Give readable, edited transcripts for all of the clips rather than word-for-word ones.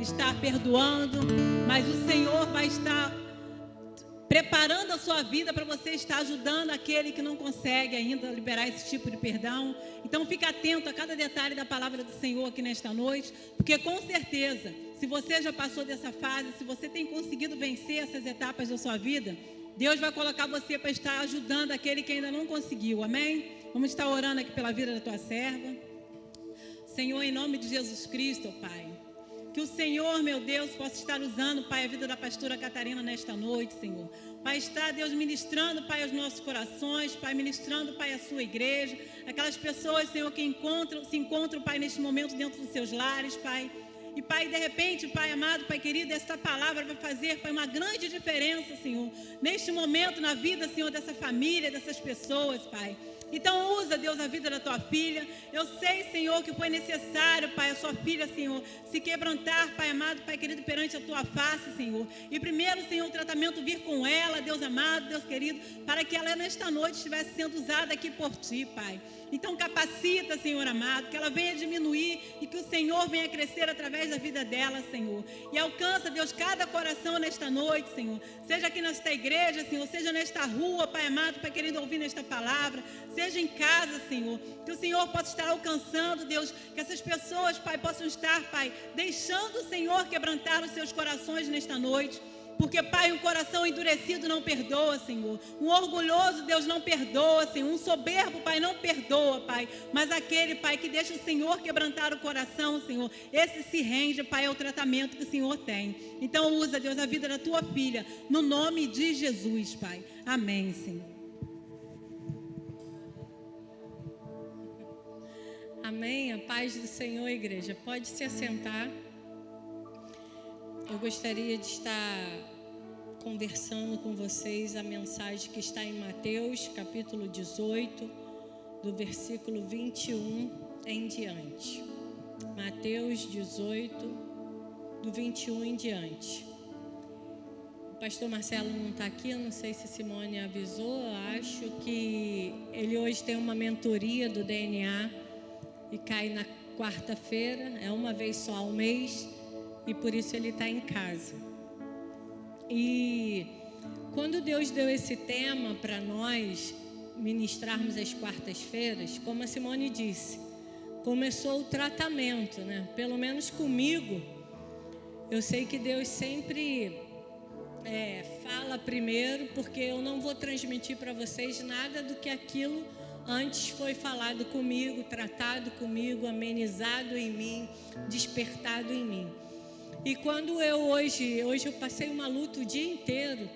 estar perdoando, mas o Senhor vai estar preparando a sua vida para você estar ajudando aquele que não consegue ainda liberar esse tipo de perdão. Então fique atento a cada detalhe da palavra do Senhor aqui nesta noite, porque com certeza, se você já passou dessa fase, se você tem conseguido vencer essas etapas da sua vida, Deus vai colocar você para estar ajudando aquele que ainda não conseguiu, amém? Vamos estar orando aqui pela vida da tua serva. Senhor, em nome de Jesus Cristo, Pai, que o Senhor, meu Deus, possa estar usando, Pai, a vida da pastora Catarina nesta noite, Senhor. Pai, está, Deus, ministrando, Pai, aos nossos corações, Pai, ministrando, Pai, a sua igreja, aquelas pessoas, Senhor, que se encontram, Pai, neste momento dentro dos seus lares, Pai. E, Pai, de repente, Pai amado, Pai querido, esta palavra vai fazer, Pai, uma grande diferença, Senhor, neste momento, na vida, Senhor, dessa família, dessas pessoas, Pai. Então usa, Deus, a vida da tua filha. Eu sei, Senhor, que foi necessário, Pai, a sua filha, Senhor, se quebrantar, Pai amado, Pai querido, perante a tua face, Senhor. E primeiro, Senhor, o tratamento vir com ela, Deus amado, Deus querido, para que ela nesta noite estivesse sendo usada aqui por ti, Pai. Então capacita, Senhor amado, que ela venha diminuir e que o Senhor venha crescer através da vida dela, Senhor. E alcança, Deus, cada coração nesta noite, Senhor. Seja aqui nesta igreja, Senhor, seja nesta rua, Pai amado, Pai querido, ouvindo esta palavra, seja em casa, Senhor, que o Senhor possa estar alcançando, Deus, que essas pessoas, Pai, possam estar, Pai, deixando o Senhor quebrantar os seus corações nesta noite, porque, Pai, um coração endurecido não perdoa, Senhor, um orgulhoso, Deus, não perdoa, Senhor, um soberbo, Pai, não perdoa, Pai, mas aquele, Pai, que deixa o Senhor quebrantar o coração, Senhor, esse se rende, Pai, ao tratamento que o Senhor tem. Então usa, Deus, a vida da tua filha, no nome de Jesus, Pai. Amém, Senhor. Amém, a paz do Senhor, igreja. Pode se assentar. Eu gostaria de estar conversando com vocês a mensagem que está em Mateus, capítulo 18, do versículo 21 em diante. Mateus 18, do 21 em diante. O pastor Marcelo não está aqui, eu não sei se Simone avisou, acho que ele hoje tem uma mentoria do DNA, e cai na quarta-feira, é uma vez só ao mês, e por isso ele está em casa. E quando Deus deu esse tema para nós ministrarmos às quartas-feiras, como a Simone disse, começou o tratamento, né? Pelo menos comigo, eu sei que Deus sempre fala primeiro, porque eu não vou transmitir para vocês nada do que aquilo antes foi falado comigo, tratado comigo, amenizado em mim, despertado em mim. E quando hoje eu passei uma luta o dia inteiro,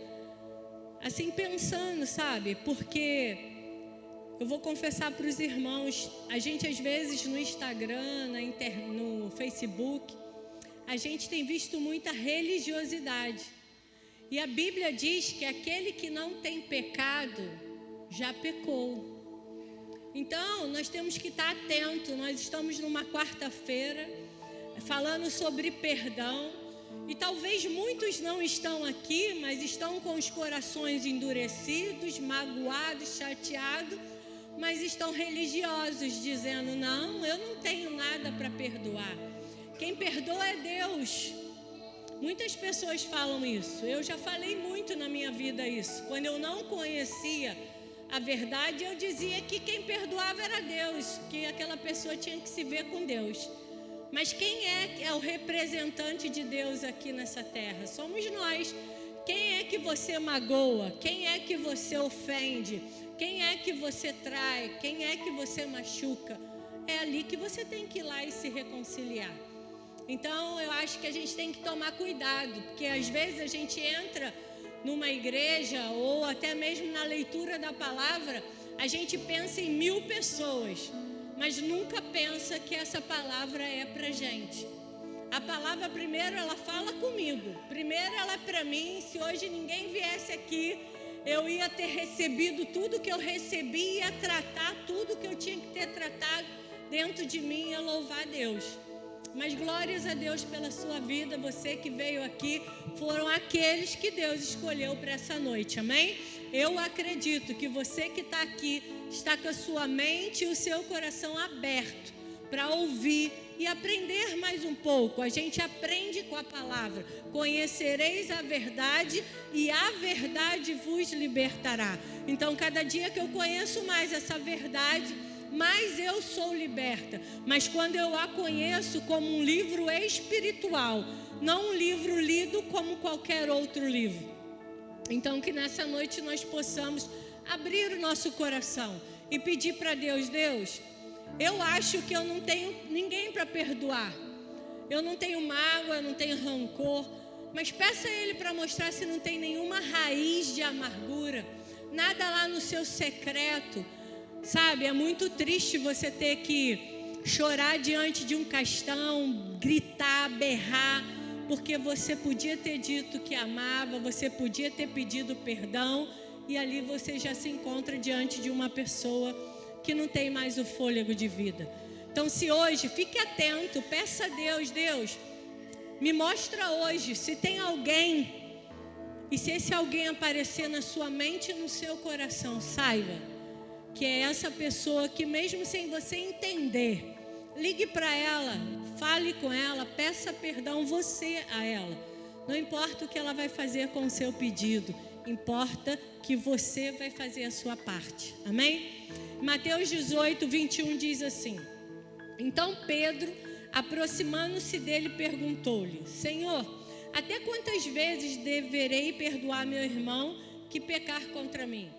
assim pensando, sabe? Porque eu vou confessar para os irmãos, a gente às vezes no Instagram, no Facebook, a gente tem visto muita religiosidade. E a Bíblia diz que aquele que não tem pecado, já pecou. Então, nós temos que estar atentos. Nós estamos numa quarta-feira falando sobre perdão. E talvez muitos não estão aqui, mas estão com os corações endurecidos, magoados, chateados, mas estão religiosos, dizendo, não, eu não tenho nada para perdoar. Quem perdoa é Deus. Muitas pessoas falam isso. Eu já falei muito na minha vida isso. Quando eu não conhecia a verdade, eu dizia que quem perdoava era Deus, que aquela pessoa tinha que se ver com Deus. Mas quem é o representante de Deus aqui nessa terra? Somos nós. Quem é que você magoa? Quem é que você ofende? Quem é que você trai? Quem é que você machuca? É ali que você tem que ir lá e se reconciliar. Então, eu acho que a gente tem que tomar cuidado, porque às vezes a gente entra numa igreja ou até mesmo na leitura da palavra, a gente pensa em 1000 pessoas, mas nunca pensa que essa palavra é pra gente. A palavra primeiro ela fala comigo, primeiro ela é pra mim. Se hoje ninguém viesse aqui, eu ia ter recebido tudo que eu recebi, ia tratar tudo que eu tinha que ter tratado dentro de mim, ia louvar a Deus. Mas glórias a Deus pela sua vida, você que veio aqui, foram aqueles que Deus escolheu para essa noite, amém? Eu acredito que você que está aqui, está com a sua mente e o seu coração aberto para ouvir e aprender mais um pouco. A gente aprende com a palavra. Conhecereis a verdade e a verdade vos libertará. Então, cada dia que eu conheço mais essa verdade, mais eu sou liberta. Mas quando eu a conheço como um livro espiritual, não um livro lido como qualquer outro livro. Então, que nessa noite nós possamos abrir o nosso coração e pedir para Deus: Deus, eu acho que eu não tenho ninguém para perdoar. Eu não tenho mágoa, eu não tenho rancor. Mas peça a Ele para mostrar se não tem nenhuma raiz de amargura, nada lá no seu secreto. Sabe, é muito triste você ter que chorar diante de um caixão, gritar, berrar, porque você podia ter dito que amava, você podia ter pedido perdão, e ali você já se encontra diante de uma pessoa que não tem mais o fôlego de vida. Então, se hoje, fique atento, peça a Deus: Deus, me mostra hoje se tem alguém, e se esse alguém aparecer na sua mente e no seu coração, saiba que é essa pessoa que, mesmo sem você entender, ligue para ela, fale com ela, peça perdão você a ela. Não importa o que ela vai fazer com o seu pedido, importa que você vai fazer a sua parte. Amém? Mateus 18, 21 diz assim: Então Pedro, aproximando-se dele, perguntou-lhe: Senhor, até quantas vezes deverei perdoar meu irmão que pecar contra mim?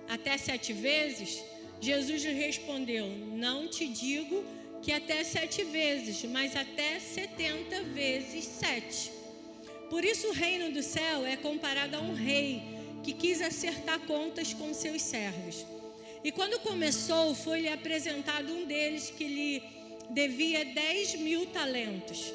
Até 7 vezes? Jesus lhe respondeu: Não te digo que até 7 vezes, mas até 70 vezes 7. Por isso o reino do céu é comparado a um rei que quis acertar contas com seus servos. E quando começou, foi-lhe apresentado um deles que lhe devia 10.000 talentos.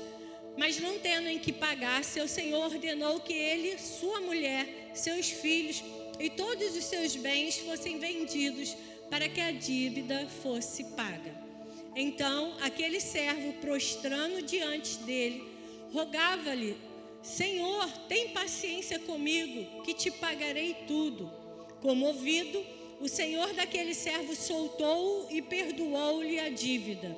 Mas não tendo em que pagar, seu senhor ordenou que ele, sua mulher, seus filhos e todos os seus bens fossem vendidos para que a dívida fosse paga. Então, aquele servo, prostrando diante dele, rogava-lhe: Senhor, tem paciência comigo, que te pagarei tudo. Comovido, o senhor daquele servo soltou-o e perdoou-lhe a dívida.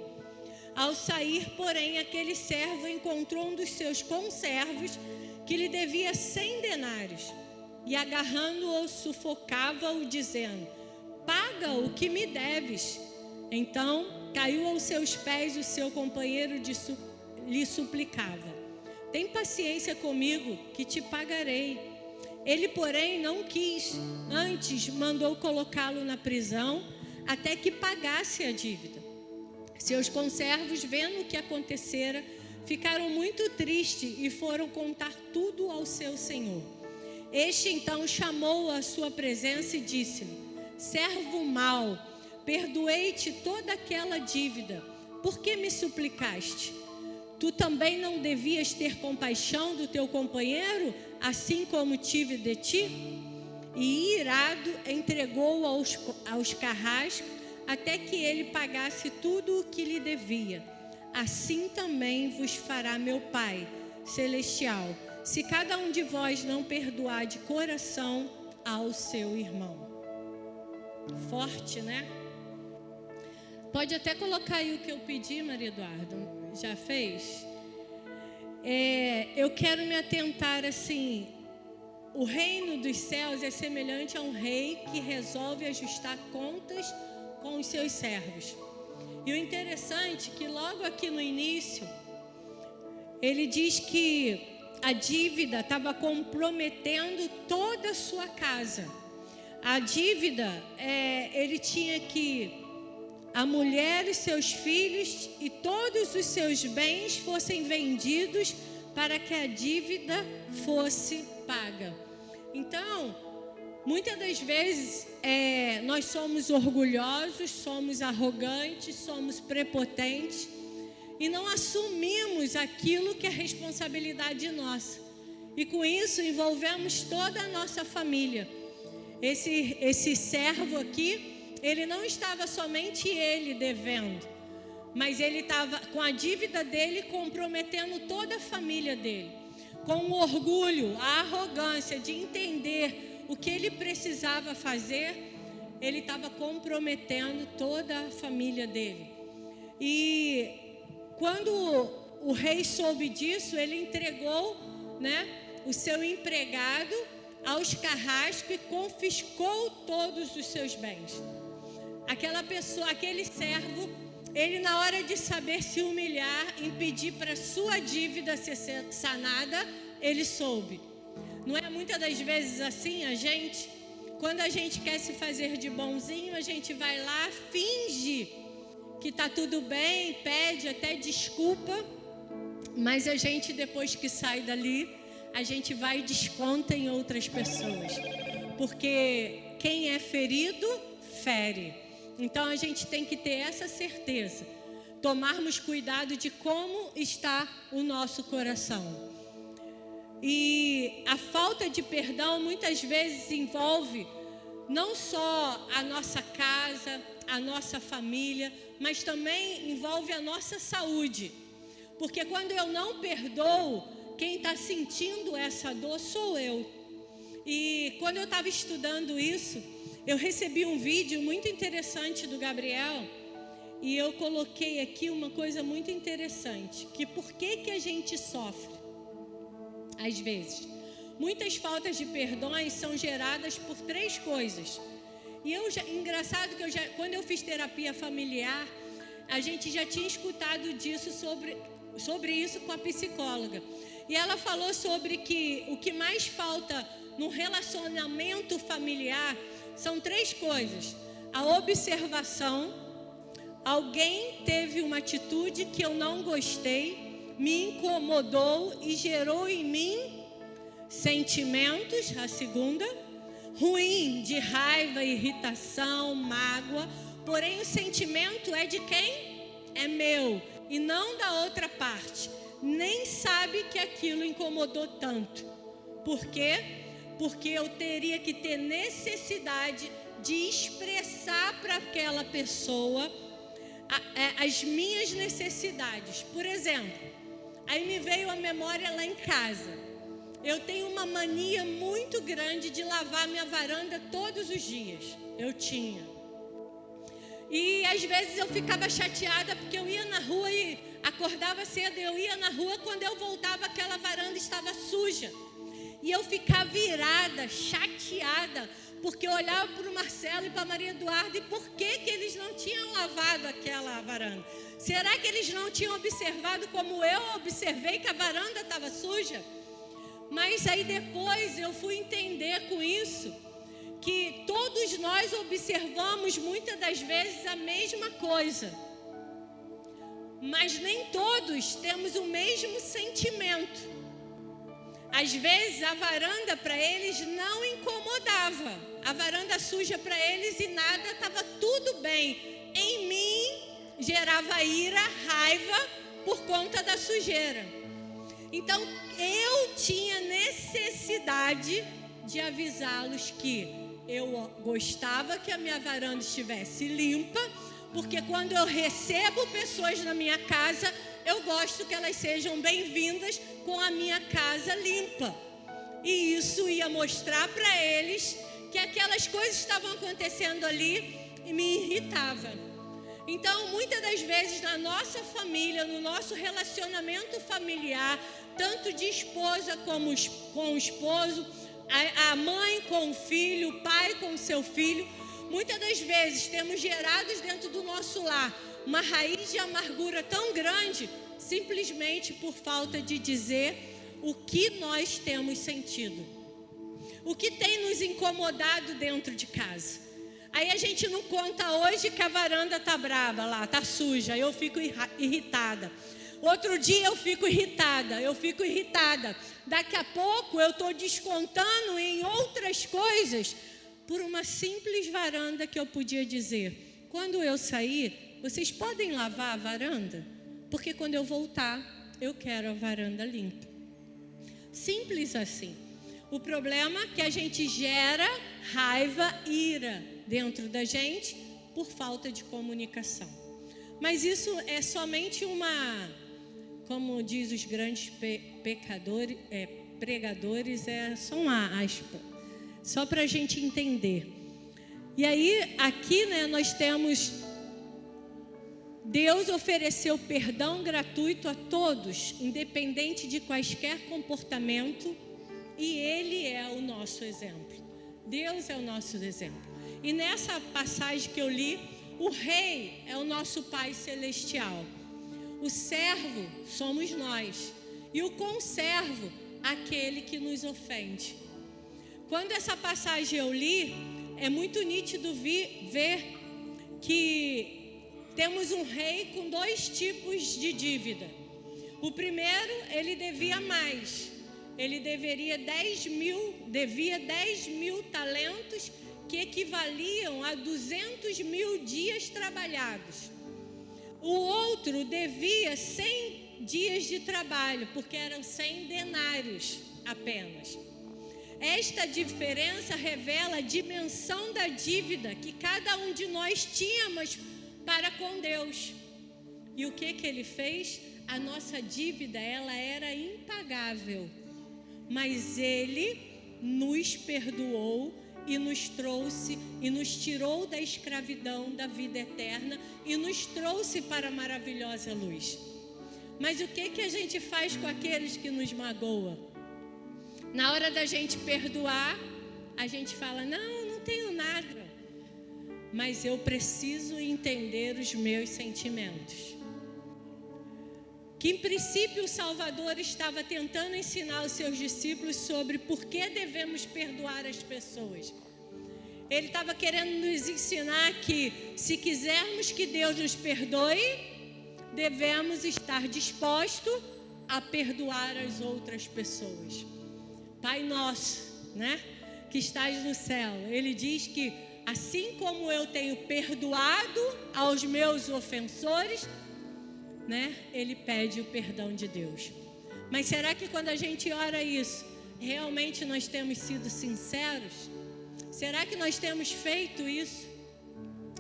Ao sair, porém, aquele servo encontrou um dos seus conservos que lhe devia 100 denários. E agarrando-o, sufocava-o, dizendo: Paga o que me deves. Então caiu aos seus pés o seu companheiro lhe suplicava: Tem paciência comigo, que te pagarei. Ele, porém, não quis. Antes mandou colocá-lo na prisão até que pagasse a dívida. Seus conservos, vendo o que acontecera, ficaram muito tristes e foram contar tudo ao seu senhor. Este então chamou-o à sua presença e disse-lhe: Servo mau, perdoei-te toda aquela dívida. Por que me suplicaste? Tu também não devias ter compaixão do teu companheiro, assim como tive de ti? E irado, entregou-o aos carrascos, até que ele pagasse tudo o que lhe devia. Assim também vos fará meu Pai celestial, se cada um de vós não perdoar de coração ao seu irmão. Forte, né? Pode até colocar aí o que eu pedi, Maria Eduarda. Já fez? Eu quero me atentar assim: o reino dos céus é semelhante a um rei que resolve ajustar contas com os seus servos. E o interessante é que logo aqui no início, ele diz que a dívida estava comprometendo toda a sua casa. A dívida, ele tinha que a mulher e seus filhos e todos os seus bens fossem vendidos para que a dívida fosse paga. Então, muitas das vezes nós somos orgulhosos, somos arrogantes, somos prepotentes e não assumimos aquilo que é responsabilidade nossa. E com isso envolvemos toda a nossa família. Esse servo aqui, ele não estava somente ele devendo, mas ele estava com a dívida dele comprometendo toda a família dele. Com o orgulho, a arrogância de entender o que ele precisava fazer, ele estava comprometendo toda a família dele. E quando o rei soube disso, ele entregou, né, o seu empregado aos carrascos e confiscou todos os seus bens. Aquela pessoa, aquele servo, ele na hora de saber se humilhar, impedir para sua dívida ser sanada, ele soube. Não é muitas das vezes assim a gente, quando a gente quer se fazer de bonzinho, a gente vai lá, finge que está tudo bem, pede até desculpa, mas a gente depois que sai dali, a gente vai e desconta em outras pessoas, porque quem é ferido, fere. Então a gente tem que ter essa certeza, tomarmos cuidado de como está o nosso coração. E a falta de perdão muitas vezes envolve não só a nossa casa, a nossa família, mas também envolve a nossa saúde. Porque quando eu não perdoo, quem está sentindo essa dor sou eu. E quando eu estava estudando isso, eu recebi um vídeo muito interessante do Gabriel, e eu coloquei aqui uma coisa muito interessante, que por que a gente sofre? Às vezes, muitas faltas de perdões são geradas por 3 coisas. E engraçado que quando eu fiz terapia familiar, a gente já tinha escutado disso sobre isso com a psicóloga. E ela falou sobre que o que mais falta no relacionamento familiar são 3 coisas: a observação, alguém teve uma atitude que eu não gostei, me incomodou e gerou em mim sentimentos, a segunda, ruim, de raiva, irritação, mágoa, porém o sentimento é de quem? É meu e não da outra parte, nem sabe que aquilo incomodou tanto. Por quê? Porque eu teria que ter necessidade de expressar para aquela pessoa as minhas necessidades. Por exemplo, aí me veio a memória lá em casa. Eu tenho uma mania muito grande de lavar minha varanda todos os dias. Eu tinha. E às vezes eu ficava chateada porque eu ia na rua e acordava cedo. Eu ia na rua, quando eu voltava aquela varanda estava suja. E eu ficava virada, chateada, porque eu olhava para o Marcelo e para a Maria Eduarda e por que eles não tinham lavado aquela varanda? Será que eles não tinham observado como eu observei que a varanda estava suja? Mas aí depois eu fui entender com isso que todos nós observamos muitas das vezes a mesma coisa, mas nem todos temos o mesmo sentimento. Às vezes a varanda para eles não incomodava, a varanda suja para eles e nada, estava tudo bem. Em mim gerava ira, raiva por conta da sujeira. Então eu tinha necessidade de avisá-los que eu gostava que a minha varanda estivesse limpa, porque quando eu recebo pessoas na minha casa, eu gosto que elas sejam bem-vindas com a minha casa limpa. E isso ia mostrar para eles que aquelas coisas estavam acontecendo ali e me irritava. Então, muitas das vezes na nossa família, no nosso relacionamento familiar, tanto de esposa como com o esposo, a mãe com o filho, o pai com o seu filho, muitas das vezes temos gerados dentro do nosso lar uma raiz de amargura tão grande, simplesmente por falta de dizer o que nós temos sentido, o que tem nos incomodado dentro de casa. Aí a gente não conta hoje que a varanda tá brava lá, tá suja, eu fico irritada. Outro dia eu fico irritada. Daqui a pouco eu estou descontando em outras coisas por uma simples varanda que eu podia dizer: quando eu sair, vocês podem lavar a varanda? Porque quando eu voltar, eu quero a varanda limpa. Simples assim. O problema é que a gente gera raiva, ira dentro da gente por falta de comunicação. Mas isso é somente como diz os grandes pregadores, é só uma aspa, só para a gente entender. E aí, aqui, né, nós temos Deus ofereceu perdão gratuito a todos, independente de quaisquer comportamento, e Ele é o nosso exemplo. Deus é o nosso exemplo. E nessa passagem que eu li, o rei é o nosso Pai Celestial. O servo somos nós. E o conservo, aquele que nos ofende. Quando essa passagem eu li, é muito nítido ver que temos um rei com 2 tipos de dívida. O primeiro, ele devia mais. Ele devia 10 mil talentos, que equivaliam a 200 mil dias trabalhados. O outro devia 100 dias de trabalho, porque eram 100 denários apenas. Esta diferença revela a dimensão da dívida que cada um de nós tínhamos para com Deus. E o que ele fez? A nossa dívida, ela era impagável. Mas Ele nos perdoou e nos trouxe e nos tirou da escravidão da vida eterna e nos trouxe para a maravilhosa luz. Mas o que a gente faz com aqueles que nos magoam? Na hora da gente perdoar, a gente fala, não tenho nada. Mas eu preciso entender os meus sentimentos. Que em princípio o Salvador estava tentando ensinar os seus discípulos sobre por que devemos perdoar as pessoas. Ele estava querendo nos ensinar que se quisermos que Deus nos perdoe, devemos estar dispostos a perdoar as outras pessoas. Pai nosso, né, que estás no céu, Ele diz que assim como eu tenho perdoado aos meus ofensores, né, Ele pede o perdão de Deus. Mas será que quando a gente ora isso, realmente nós temos sido sinceros? Será que nós temos feito isso?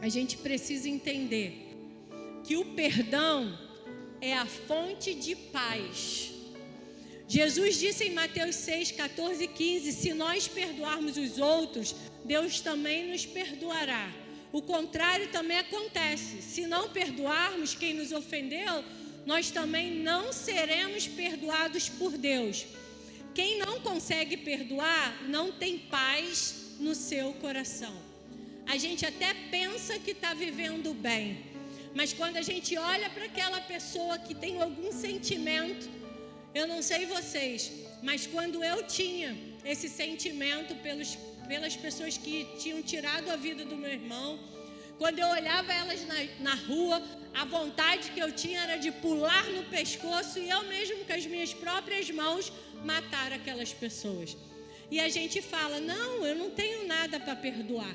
A gente precisa entender que o perdão é a fonte de paz. Jesus disse em Mateus 6, 14 e 15, se nós perdoarmos os outros, Deus também nos perdoará. O contrário também acontece. Se não perdoarmos quem nos ofendeu, nós também não seremos perdoados por Deus. Quem não consegue perdoar, não tem paz no seu coração. A gente até pensa que está vivendo bem, mas quando a gente olha para aquela pessoa que tem algum sentimento, eu não sei vocês, mas quando eu tinha esse sentimento pelas pessoas que tinham tirado a vida do meu irmão, quando eu olhava elas na rua, a vontade que eu tinha era de pular no pescoço e eu mesmo com as minhas próprias mãos matar aquelas pessoas. E a gente fala, não, eu não tenho nada para perdoar,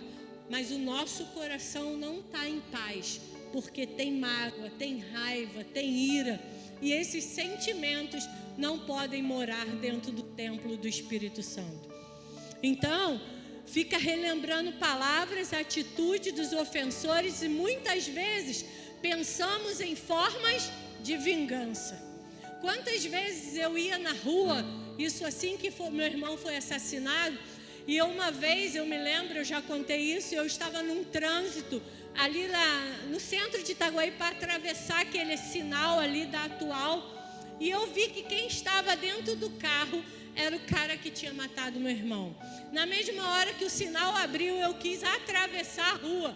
mas o nosso coração não está em paz, porque tem mágoa, tem raiva, tem ira, e esses sentimentos não podem morar dentro do templo do Espírito Santo. Então, fica relembrando palavras, atitude dos ofensores e muitas vezes pensamos em formas de vingança. Quantas vezes eu ia na rua, isso assim que meu irmão foi assassinado, e uma vez eu me lembro, eu já contei isso, eu estava num trânsito ali no centro de Itaguaí para atravessar aquele sinal ali da Atual, e eu vi que quem estava dentro do carro era o cara que tinha matado meu irmão. Na mesma hora que o sinal abriu, eu quis atravessar a rua,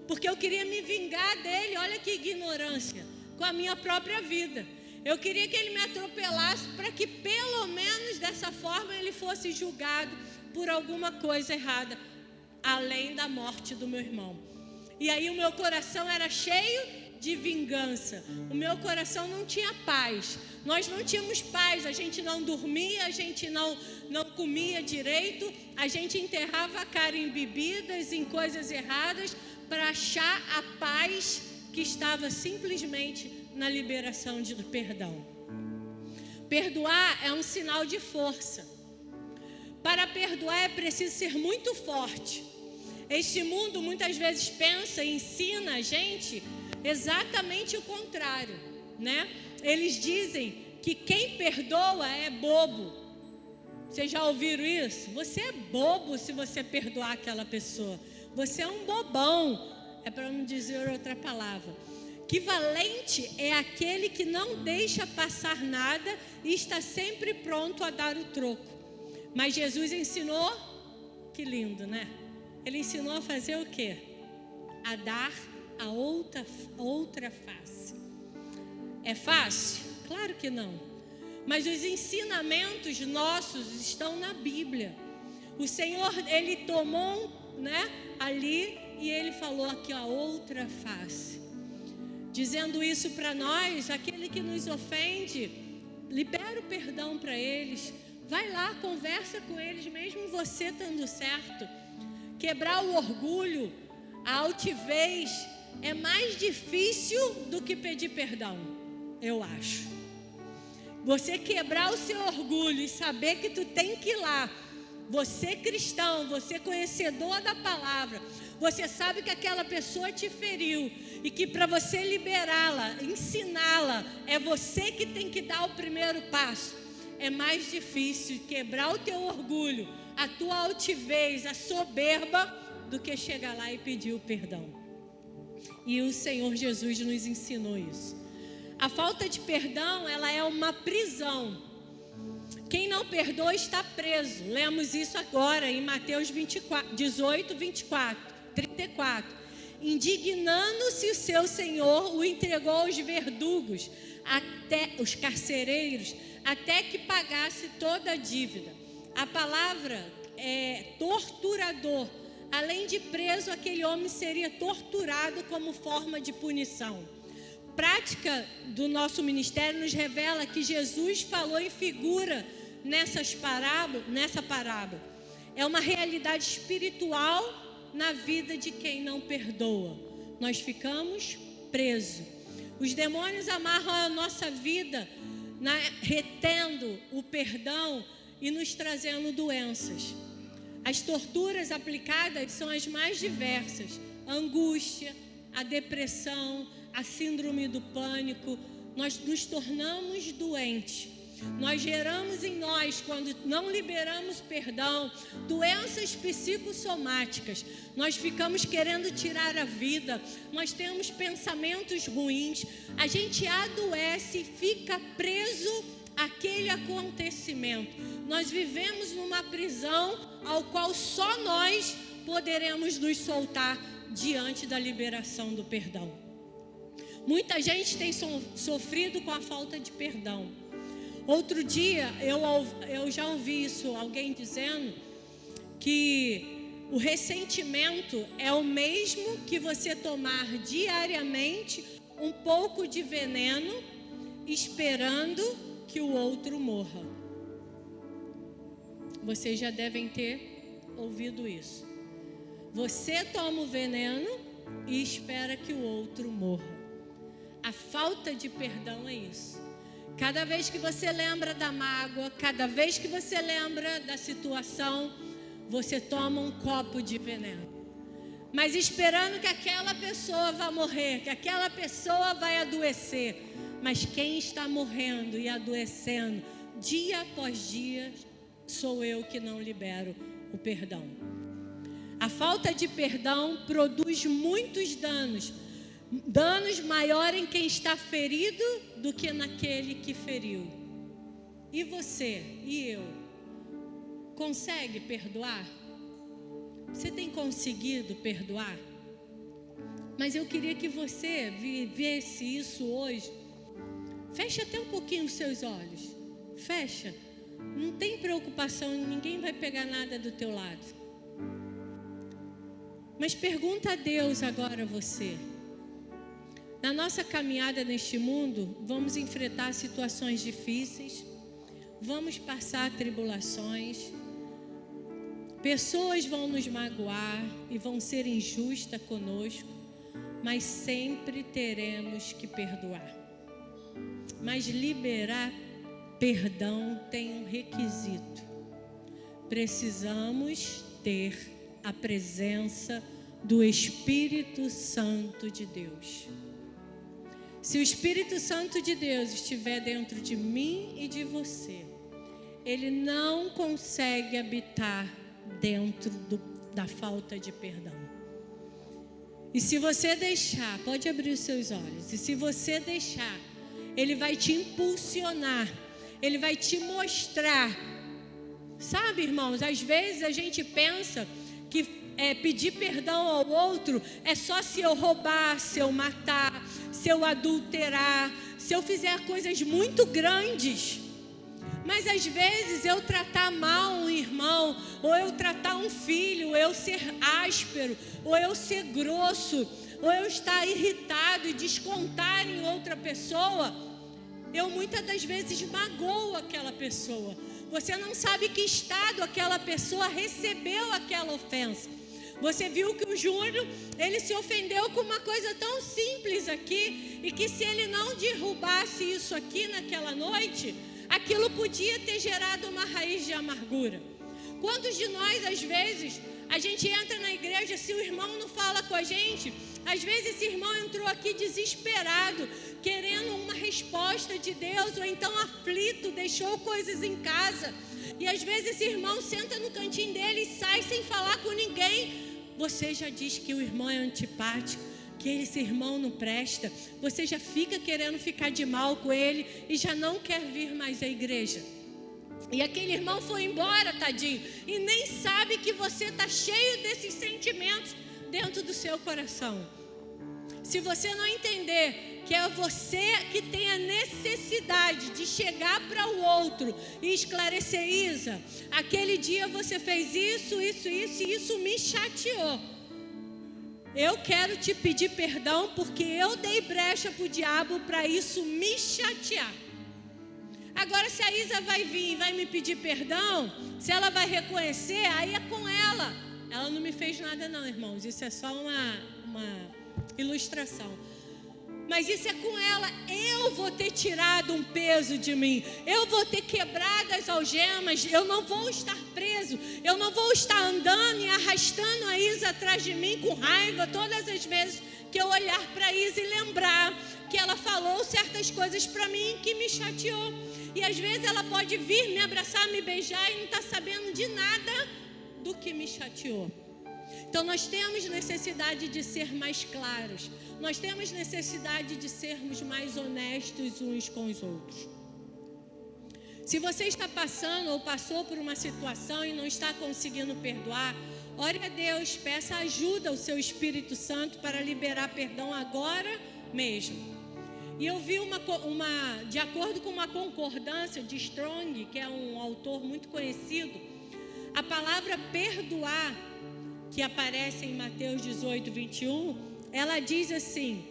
porque eu queria me vingar dele. Olha que ignorância, com a minha própria vida. Eu queria que ele me atropelasse para que pelo menos dessa forma ele fosse julgado por alguma coisa errada, além da morte do meu irmão. E aí o meu coração era cheio de vingança. O meu coração não tinha paz. Nós não tínhamos paz, a gente não dormia, a gente não comia direito, a gente enterrava a cara em bebidas, em coisas erradas, para achar a paz que estava simplesmente na liberação do perdão. Perdoar é um sinal de força. Para perdoar é preciso ser muito forte. Este mundo muitas vezes pensa e ensina a gente exatamente o contrário, né? Eles dizem que quem perdoa é bobo. Vocês já ouviram isso? Você é bobo se você perdoar aquela pessoa. Você é um bobão, é para não dizer outra palavra. que valente é aquele que não deixa passar nada e está sempre pronto a dar o troco. Mas Jesus ensinou, que lindo, né? Ele ensinou a fazer o quê? A dar a outra face. É fácil? Claro que não. Mas os ensinamentos nossos estão na Bíblia. O Senhor, Ele tomou, né, ali e Ele falou aqui a outra face. Dizendo isso para nós, aquele que nos ofende, libera o perdão para eles. Vai lá, conversa com eles, mesmo você estando certo. Quebrar o orgulho, a altivez, é mais difícil do que pedir perdão, eu acho. Você quebrar o seu orgulho e saber que tu tem que ir lá. Você cristão, você conhecedor da palavra, você sabe que aquela pessoa te feriu e que para você liberá-la, ensiná-la, é você que tem que dar o primeiro passo. É mais difícil quebrar o teu orgulho, a tua altivez, a soberba, do que chegar lá e pedir o perdão. E o Senhor Jesus nos ensinou isso. A falta de perdão, ela é uma prisão. Quem não perdoa está preso. Lemos isso agora em Mateus 18, 34. Indignando-se o seu Senhor, o entregou aos verdugos, até os carcereiros, até que pagasse toda a dívida. A palavra é torturador. Além de preso, aquele homem seria torturado como forma de punição. Prática do nosso ministério nos revela que Jesus falou em figura nessa parábola. É uma realidade espiritual na vida de quem não perdoa. Nós ficamos presos. Os demônios amarram a nossa vida, retendo o perdão e nos trazendo doenças. As torturas aplicadas são as mais diversas: a angústia, a depressão, a síndrome do pânico. Nós nos tornamos doentes. Nós geramos em nós, quando não liberamos perdão, doenças psicossomáticas. Nós ficamos querendo tirar a vida, nós temos pensamentos ruins, a gente adoece e fica preso àquele acontecimento. Nós vivemos numa prisão ao qual só nós poderemos nos soltar diante da liberação do perdão. Muita gente tem sofrido com a falta de perdão. Outro dia eu já ouvi isso, alguém dizendo que o ressentimento é o mesmo que você tomar diariamente um pouco de veneno esperando que o outro morra. Vocês já devem ter ouvido isso. Você toma o veneno e espera que o outro morra. A falta de perdão é isso. Cada vez que você lembra da mágoa, cada vez que você lembra da situação, você toma um copo de veneno. Mas esperando que aquela pessoa vá morrer, que aquela pessoa vai adoecer. Mas quem está morrendo e adoecendo dia após dia sou eu que não libero o perdão. A falta de perdão produz muitos danos. Danos maiores em quem está ferido do que naquele que feriu. E você e eu, consegue perdoar? Você tem conseguido perdoar? Mas eu queria que você vivesse isso hoje. Feche até um pouquinho os seus olhos. Fecha. Não tem preocupação, ninguém vai pegar nada do teu lado. Mas pergunta a Deus agora você. Na nossa caminhada neste mundo, vamos enfrentar situações difíceis, vamos passar tribulações, pessoas vão nos magoar e vão ser injustas conosco, mas sempre teremos que perdoar. Mas liberar perdão tem um requisito: precisamos ter a presença do Espírito Santo de Deus. Se o Espírito Santo de Deus estiver dentro de mim e de você, ele não consegue habitar dentro da falta de perdão. E se você deixar, pode abrir os seus olhos, e se você deixar, Ele vai te impulsionar, Ele vai te mostrar. Sabe, irmãos, às vezes a gente pensa que pedir perdão ao outro é só se eu roubar, se eu matar, se eu adulterar, se eu fizer coisas muito grandes. Mas às vezes eu tratar mal um irmão, ou eu tratar um filho, ou eu ser áspero, ou eu ser grosso, ou eu estar irritado e descontar em outra pessoa, eu muitas das vezes magoo aquela pessoa. Você não sabe que estado aquela pessoa recebeu aquela ofensa. Você viu que o Júnior, ele se ofendeu com uma coisa tão simples aqui, e que se ele não derrubasse isso aqui naquela noite, aquilo podia ter gerado uma raiz de amargura. Quantos de nós, às vezes, a gente entra na igreja, se o irmão não fala com a gente, às vezes esse irmão entrou aqui desesperado, querendo uma resposta de Deus, ou então aflito, deixou coisas em casa, e às vezes esse irmão senta no cantinho dele e sai sem falar com ninguém. Você já diz que o irmão é antipático, que esse irmão não presta, você já fica querendo ficar de mal com ele e já não quer vir mais à igreja. E aquele irmão foi embora, tadinho, e nem sabe que você está cheio desses sentimentos dentro do seu coração. Se você não entender que é você que tem a necessidade de chegar para o outro e esclarecer: Isa, aquele dia você fez isso, e isso me chateou. Eu quero te pedir perdão porque eu dei brecha para o diabo para isso me chatear. Agora, se a Isa vai vir e vai me pedir perdão, se ela vai reconhecer, aí é com ela. Ela não me fez nada não, irmãos. Isso é só uma ilustração. Mas isso é com ela. Eu vou ter tirado um peso de mim. Eu vou ter quebrado as algemas. Eu não vou estar preso. Eu não vou estar andando e arrastando a Isa atrás de mim com raiva todas as vezes que eu olhar para a Isa e lembrar que ela falou certas coisas para mim que me chateou. E às vezes ela pode vir me abraçar, me beijar e não está sabendo de nada do que me chateou. Então nós temos necessidade de ser mais claros. Nós temos necessidade de sermos mais honestos uns com os outros. Se você está passando ou passou por uma situação e não está conseguindo perdoar, ore a Deus, peça ajuda ao seu Espírito Santo para liberar perdão agora mesmo. E eu vi de acordo com uma concordância de Strong, que é um autor muito conhecido, a palavra perdoar, que aparece em Mateus 18, 21, ela diz assim: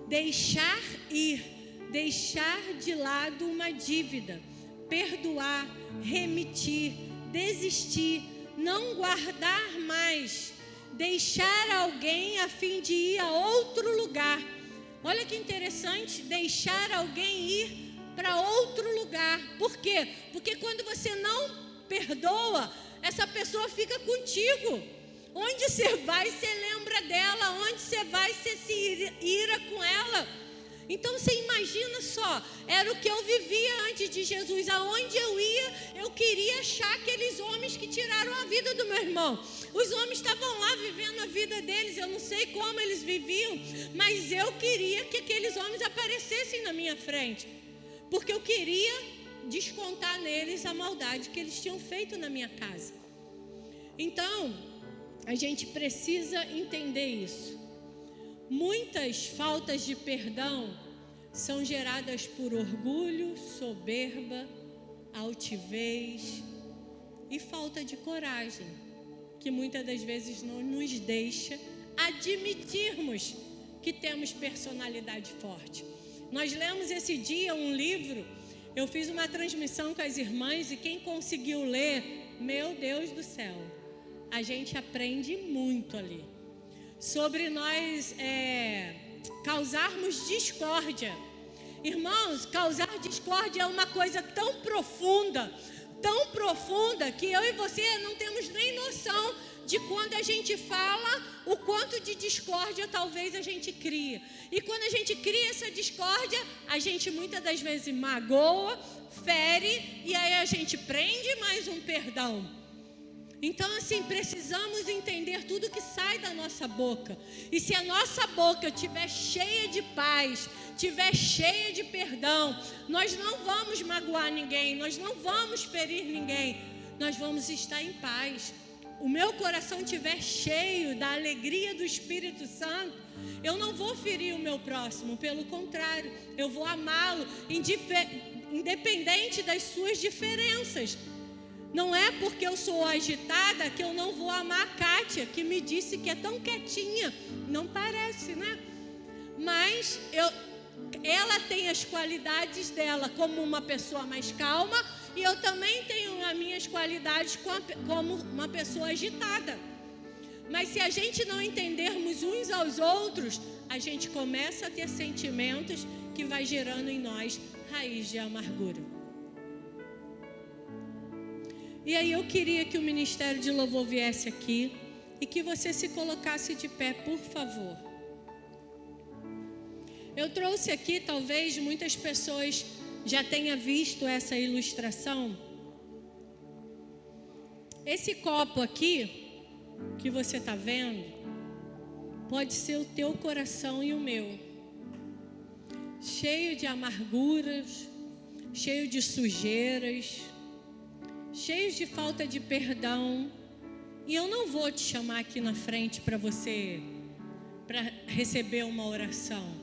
deixar ir, deixar de lado uma dívida, perdoar, remitir, desistir, não guardar mais, deixar alguém a fim de ir a outro lugar. Olha que interessante, deixar alguém ir para outro lugar. Por quê? Porque quando você não perdoa, essa pessoa fica contigo. Onde você vai, você lembra dela. Onde você vai, você se ira com ela. Então você imagina só, era o que eu vivia antes de Jesus. Aonde eu ia, eu queria achar aqueles homens que tiraram a vida do meu irmão. Os homens estavam lá vivendo a vida deles, eu não sei como eles viviam, mas eu queria que aqueles homens aparecessem na minha frente, porque eu queria descontar neles a maldade que eles tinham feito na minha casa. Então, a gente precisa entender isso. Muitas faltas de perdão são geradas por orgulho, soberba, altivez e falta de coragem, que muitas das vezes não nos deixa admitirmos que temos personalidade forte. Nós lemos esse dia um livro, eu fiz uma transmissão com as irmãs e quem conseguiu ler, meu Deus do céu, a gente aprende muito ali. Sobre nós causarmos discórdia. Irmãos, causar discórdia é uma coisa tão profunda que eu e você não temos nem noção de quando a gente fala o quanto de discórdia talvez a gente cria. E quando a gente cria essa discórdia, a gente muitas das vezes magoa, fere, e aí a gente prende mais um perdão. Então, assim, precisamos entender tudo que sai da nossa boca. E se a nossa boca estiver cheia de paz, estiver cheia de perdão, nós não vamos magoar ninguém, nós não vamos ferir ninguém, nós vamos estar em paz. O meu coração estiver cheio da alegria do Espírito Santo, eu não vou ferir o meu próximo, pelo contrário, eu vou amá-lo, independente das suas diferenças. Não é porque eu sou agitada que eu não vou amar a Kátia, que me disse que é tão quietinha. Não parece, né? Mas ela tem as qualidades dela como uma pessoa mais calma, e eu também tenho as minhas qualidades como uma pessoa agitada. Mas se a gente não entendermos uns aos outros, a gente começa a ter sentimentos que vai gerando em nós raiz de amargura. E aí eu queria que o Ministério de Louvor viesse aqui e que você se colocasse de pé, por favor. Eu trouxe aqui, talvez muitas pessoas já tenham visto essa ilustração. Esse copo aqui, que você está vendo, pode ser o teu coração e o meu. Cheio de amarguras, cheio de sujeiras, cheios de falta de perdão. E eu não vou te chamar aqui na frente para receber uma oração.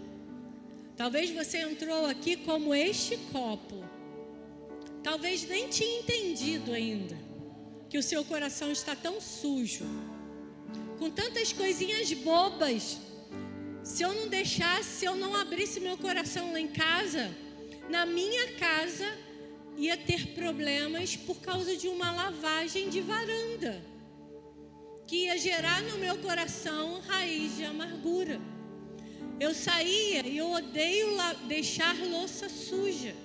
Talvez você entrou aqui como este copo, talvez nem tinha entendido ainda que o seu coração está tão sujo, com tantas coisinhas bobas. Se eu não deixasse, se eu não abrisse meu coração lá em casa, na minha casa ia ter problemas por causa de uma lavagem de varanda, que ia gerar no meu coração raiz de amargura. Eu saía e eu odeio deixar louça suja.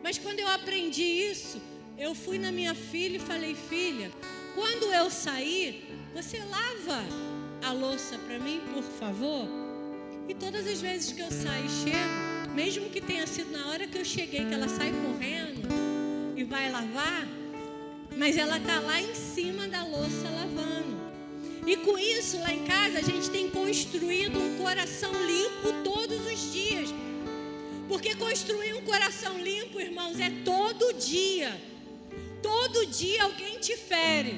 Mas quando eu aprendi isso, eu fui na minha filha e falei: filha, quando eu sair, você lava a louça para mim, por favor? E todas as vezes que eu saio e chego, mesmo que tenha sido na hora que eu cheguei, que ela sai correndo e vai lavar, mas ela está lá em cima da louça lavando. E com isso, lá em casa, a gente tem construído um coração limpo todos os dias. Porque construir um coração limpo, irmãos, é todo dia. Todo dia alguém te fere.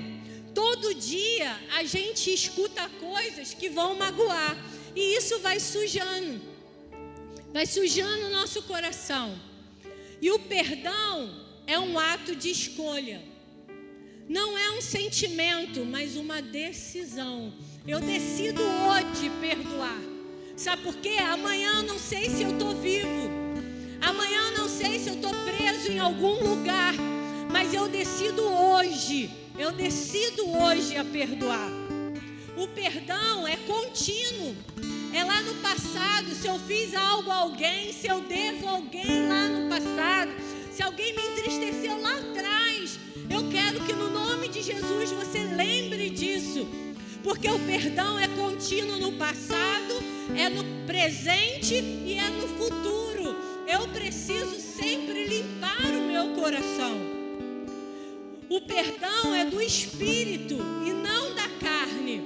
Todo dia a gente escuta coisas que vão magoar. E isso vai sujando. Vai sujando o nosso coração. E o perdão é um ato de escolha. Não é um sentimento, mas uma decisão. Eu decido hoje perdoar. Sabe por quê? Amanhã eu não sei se eu estou vivo. Amanhã eu não sei se eu estou preso em algum lugar. Mas eu decido hoje. Eu decido hoje a perdoar. O perdão é contínuo. É lá no passado. Se eu fiz algo a alguém, se eu devo a alguém lá no passado, se alguém me entristeceu lá atrás, eu quero que no nome de Jesus você lembre disso. Porque o perdão é contínuo no passado, é no presente e é no futuro. Eu preciso sempre limpar o meu coração. O perdão é do espírito e não da carne.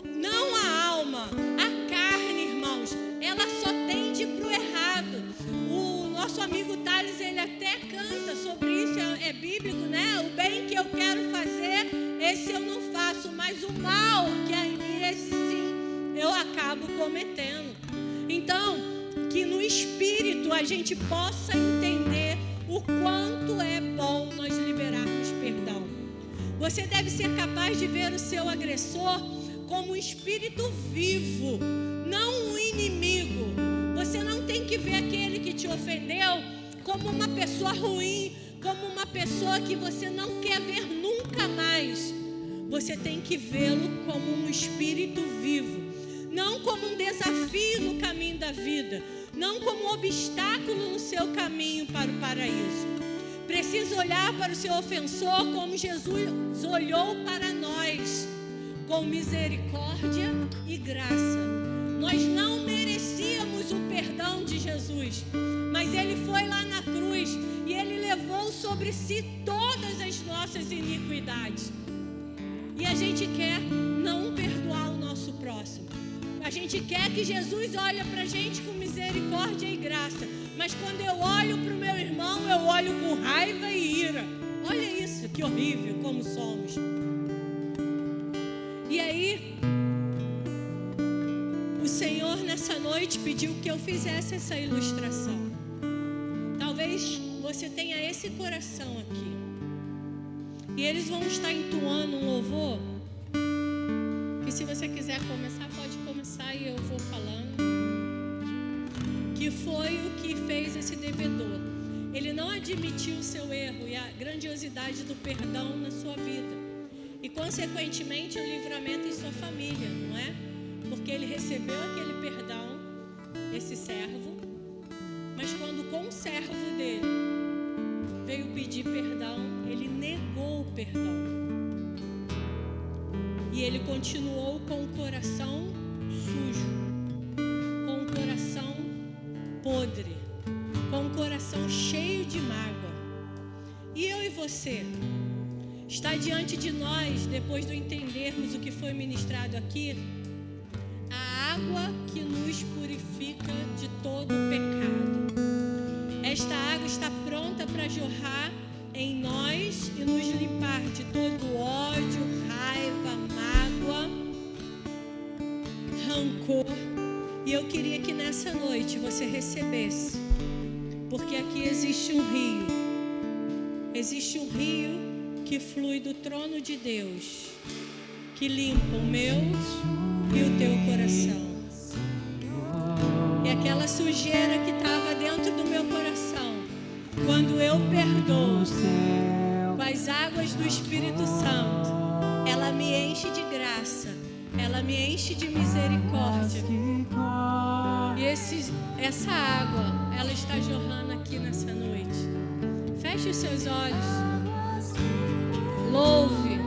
Não a alma. A carne, irmãos, ela só tende para o errado. O nosso amigo Thales, ele até canta sobre isso, é bíblico, né? O bem que eu quero fazer, esse eu não faço, mas o mal que é em mim, esse sim, eu acabo cometendo. Então, que no espírito a gente possa entender o quanto é bom nós liberarmos perdão. Você deve ser capaz de ver o seu agressor como um espírito vivo, não um inimigo. Você não tem que ver aquele que te ofendeu como uma pessoa ruim, como uma pessoa que você não quer ver nunca mais. Você tem que vê-lo como um espírito vivo, não como um desafio no caminho da vida, não como um obstáculo no seu caminho para o paraíso. Precisa olhar para o seu ofensor como Jesus olhou para nós, com misericórdia e graça. Nós não merecíamos o perdão de Jesus, mas Ele foi lá na cruz e Ele levou sobre si todas as nossas iniquidades. E a gente quer não perdoar o nosso próximo. A gente quer que Jesus olhe para a gente com misericórdia e graça. Mas quando eu olho para o meu irmão, eu olho com raiva e ira. Olha isso, que horrível como somos. E aí, o Senhor nessa noite pediu que eu fizesse essa ilustração. Talvez você tenha esse coração aqui. E eles vão estar entoando um louvor. Que se você quiser começar, pode começar e eu vou falando. Que foi o que fez esse devedor. Ele não admitiu o seu erro e a grandiosidade do perdão na sua vida. E, consequentemente, o livramento em sua família, não é? Porque ele recebeu aquele perdão, esse servo, mas quando o conservo dele veio pedir perdão, ele negou o perdão. E ele continuou com o coração sujo, com o coração podre, com o coração cheio de mágoa. E eu e você? Está diante de nós, depois de entendermos o que foi ministrado aqui, a água que nos purifica de todo o pecado. Esta água está pronta para jorrar em nós e nos limpar de todo ódio, raiva, mágoa, rancor. E eu queria que nessa noite você recebesse, porque aqui existe um rio. Existe um rio que flui do trono de Deus, que limpa o meu e o teu coração. E aquela sujeira que estava dentro do meu coração, quando eu perdoo com as águas do Espírito Santo, ela me enche de graça, ela me enche de misericórdia. E essa água, ela está jorrando aqui nessa noite. Feche os seus olhos. Louve.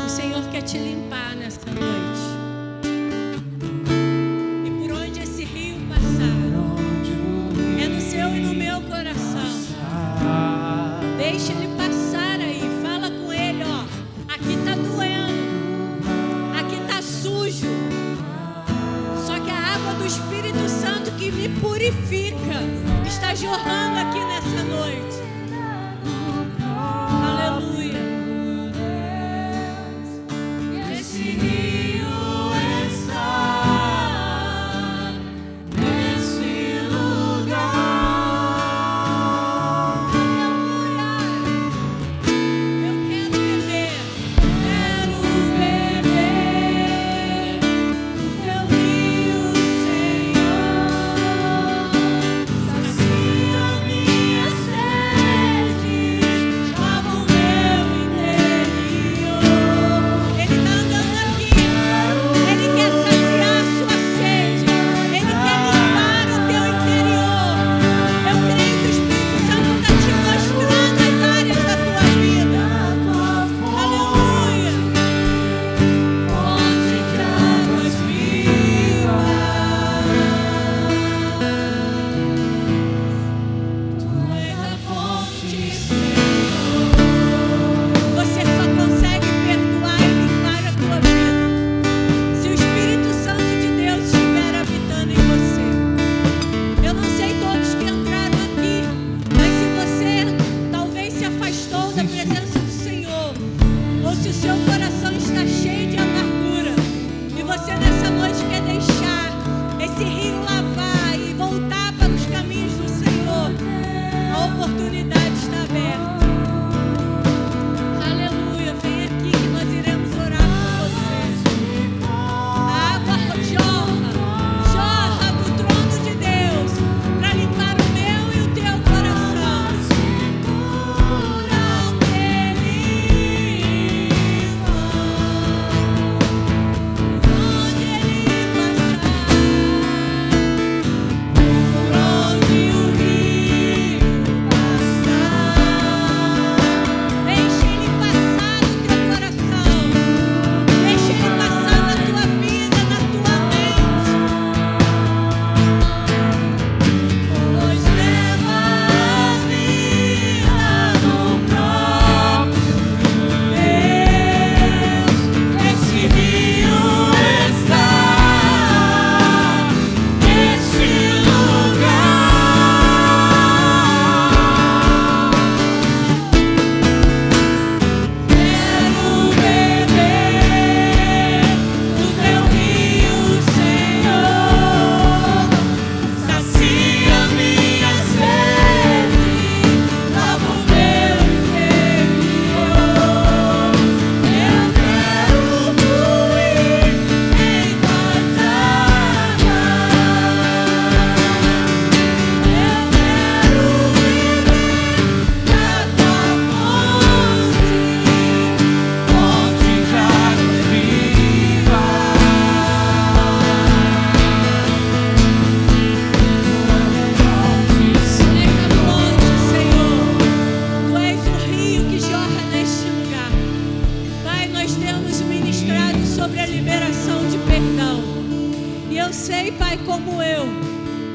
O Senhor quer te limpar nesta noite. E por onde esse rio passar, é no seu e no meu coração. Deixa ele passar aí. Fala com ele, ó. Aqui tá doendo. Aqui tá sujo. Só que a água do Espírito Santo que me purifica está jorrando aqui nessa noite. Aleluia. Esse rio está nesse lugar. Aleluia. Eu quero beber teu rio, Senhor. Sacia minha sede.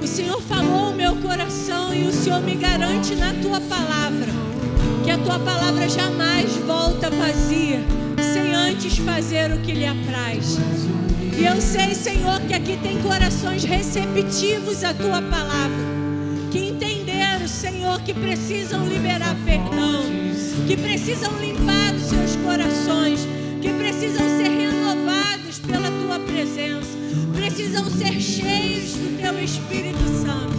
O Senhor falou o meu coração e o Senhor me garante na tua palavra que a tua palavra jamais volta vazia, sem antes fazer o que lhe apraz. E eu sei, Senhor, que aqui tem corações receptivos à tua palavra, que entenderam, Senhor, que precisam liberar perdão, que precisam limpar os seus corações, que precisam ser renovados pela tua presença, precisam ser cheios do teu Espírito Santo.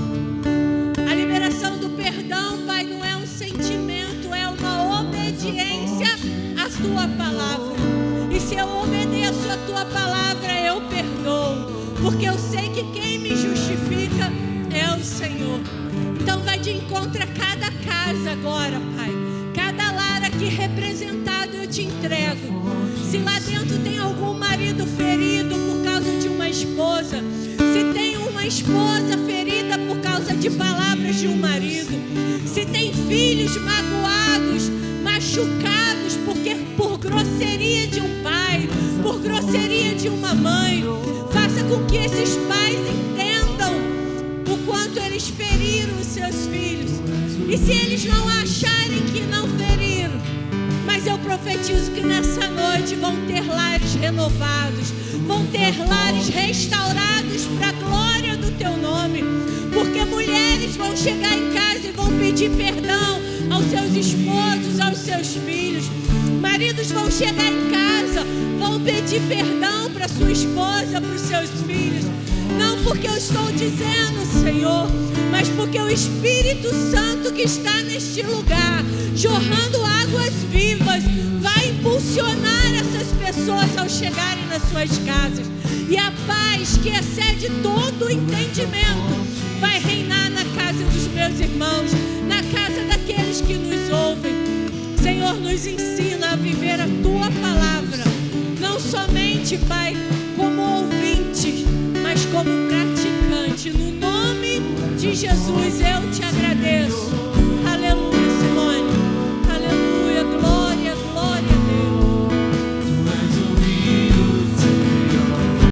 A liberação do perdão, Pai, não é um sentimento, é uma obediência à tua palavra. E se eu obedeço a tua palavra, eu perdoo, porque eu sei que quem me justifica é o Senhor. Então vai de encontro a cada casa agora, Pai. Cada lar aqui representado eu te entrego. Se lá dentro tem algum marido ferido por causa de uma esposa, se tem uma esposa ferida por causa de palavras de um marido, se tem filhos magoados, machucados por grosseria de um pai, por grosseria de uma mãe, faça com que esses pais entendam o quanto eles feriram os seus filhos. E se eles não acharem que não feriram, mas eu profetizo que nessa noite vão ter lares renovados, vão ter lares restaurados para a glória do teu nome, porque mulheres vão chegar em casa e vão pedir perdão aos seus esposos, aos seus filhos. Maridos vão chegar em casa, vão pedir perdão para sua esposa, para os seus filhos. Não porque eu estou dizendo, Senhor, mas porque o Espírito Santo que está neste lugar, jorrando águas vivas, vai impulsionar essas pessoas ao chegarem nas suas casas. E a paz que excede todo o entendimento vai reinar na casa dos meus irmãos, na casa daqueles que nos ouvem. Senhor, nos ensina a viver a tua palavra, não somente, Pai, como